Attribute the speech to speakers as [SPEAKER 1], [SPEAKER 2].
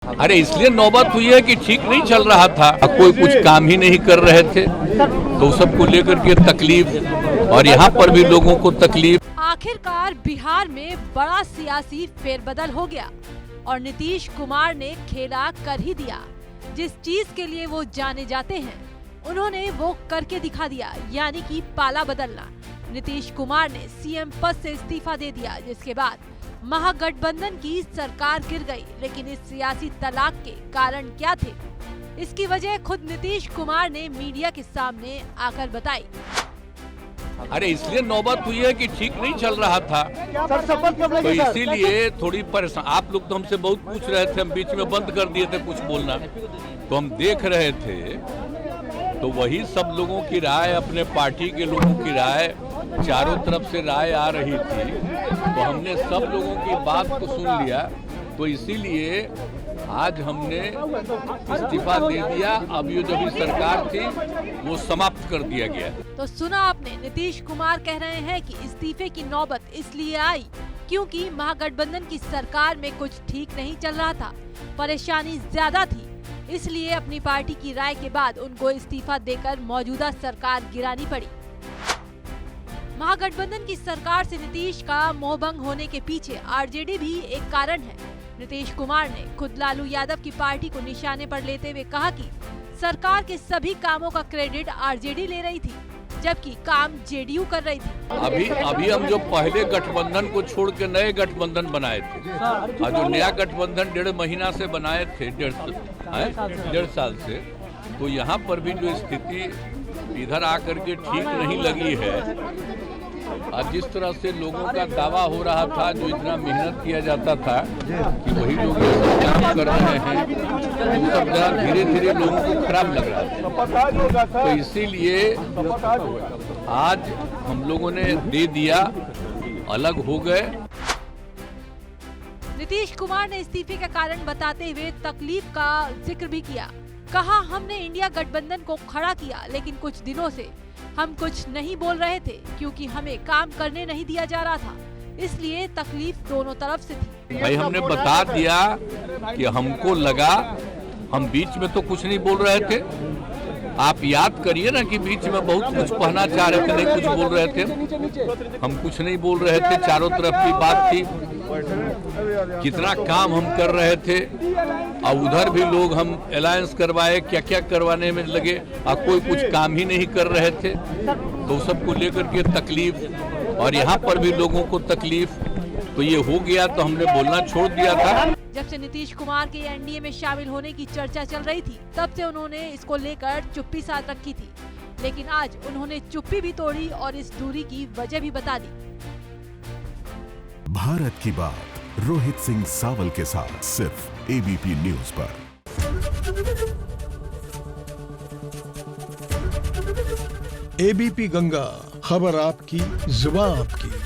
[SPEAKER 1] अरे इसलिए नौबत हुई है कि ठीक नहीं चल रहा था, कोई कुछ काम ही नहीं कर रहे थे, तो सबको लेकर के तकलीफ और यहाँ पर भी लोगों को तकलीफ।
[SPEAKER 2] आखिरकार बिहार में बड़ा सियासी फेरबदल हो गया और नीतीश कुमार ने खेला कर ही दिया। जिस चीज के लिए वो जाने जाते हैं उन्होंने वो करके दिखा दिया, यानी कि पाला बदलना। नीतीश कुमार ने सीएम पद से इस्तीफा दे दिया, जिसके बाद महागठबंधन की सरकार गिर गई। लेकिन इस सियासी तलाक के कारण क्या थे, इसकी वजह खुद नीतीश कुमार ने मीडिया के सामने आकर बताई।
[SPEAKER 1] अरे इसलिए नौबत हुई है कि ठीक नहीं चल रहा था, तो इसीलिए थोड़ी परेशान। आप लोग तो हमसे बहुत पूछ रहे थे, हम बीच में बंद कर दिए थे कुछ बोलना, तो हम देख रहे थे तो वही सब लोगों की राय, अपने पार्टी के लोगों की राय, चारों तरफ से राय आ रही थी, तो हमने सब लोगों की बात को सुन लिया। तो इसीलिए आज हमने इस्तीफा दे दिया। अब ये जो भी सरकार थी वो समाप्त कर दिया गया।
[SPEAKER 2] तो सुना आपने, नीतीश कुमार कह रहे हैं कि इस्तीफे की नौबत इसलिए आई क्योंकि महागठबंधन की सरकार में कुछ ठीक नहीं चल रहा था, परेशानी ज्यादा थी, इसलिए अपनी पार्टी की राय के बाद उनको इस्तीफा देकर मौजूदा सरकार गिरानी पड़ी। महागठबंधन की सरकार से नीतीश का मोहभंग होने के पीछे आरजेडी भी एक कारण है। नीतीश कुमार ने खुद लालू यादव की पार्टी को निशाने पर लेते हुए कहा कि सरकार के सभी कामों का क्रेडिट आरजेडी ले रही थी, जबकि काम जेडीयू कर रही थी।
[SPEAKER 1] अभी हम जो पहले गठबंधन को छोड़ के नए गठबंधन बनाए थे, और जो नया गठबंधन 1.5 महीना से बनाए थे, 1.5 साल से, तो यहाँ पर भी जो स्थिति इधर आकर के ठीक नहीं लगी है। और जिस तरह से लोगों का दावा हो रहा था, जो इतना मेहनत किया जाता था कि वही लोग ये सब काम कर रहे हैं, तो सब जरा धीरे धीरे लोगों को खराब लग रहा था। तो इसीलिए आज हम लोगों ने दे दिया, अलग हो गए।
[SPEAKER 2] नीतीश कुमार ने इस्तीफे का कारण बताते हुए तकलीफ का जिक्र भी किया। कहा, हमने इंडिया गठबंधन को खड़ा किया, लेकिन कुछ दिनों से हम कुछ नहीं बोल रहे थे क्योंकि हमें काम करने नहीं दिया जा रहा था, इसलिए तकलीफ दोनों तरफ से थी।
[SPEAKER 1] भाई हमने बता दिया कि हमको लगा, हम बीच में तो कुछ नहीं बोल रहे थे। आप याद करिए ना कि बीच में बहुत कुछ कहना चाह रहे थे, नहीं कुछ बोल रहे थे, हम कुछ नहीं बोल रहे थे, चारों तरफ की बात थी, कितना काम हम कर रहे थे, और उधर भी लोग हम अलायंस करवाए, क्या क्या करवाने में लगे, और कोई कुछ काम ही नहीं कर रहे थे, तो सबको लेकर के तकलीफ और यहाँ पर भी लोगों को तकलीफ, तो ये हो गया, तो हमने बोलना छोड़ दिया था।
[SPEAKER 2] जब से नीतीश कुमार के एनडीए में शामिल होने की चर्चा चल रही थी, तब से उन्होंने इसको लेकर चुप्पी साध रखी थी, लेकिन आज उन्होंने चुप्पी भी तोड़ी और इस दूरी की वजह भी बता दी।
[SPEAKER 3] भारत की बात रोहित सिंह सावल के साथ सिर्फ एबीपी न्यूज पर।
[SPEAKER 4] एबीपी गंगा, खबर आपकी, जुबान आपकी।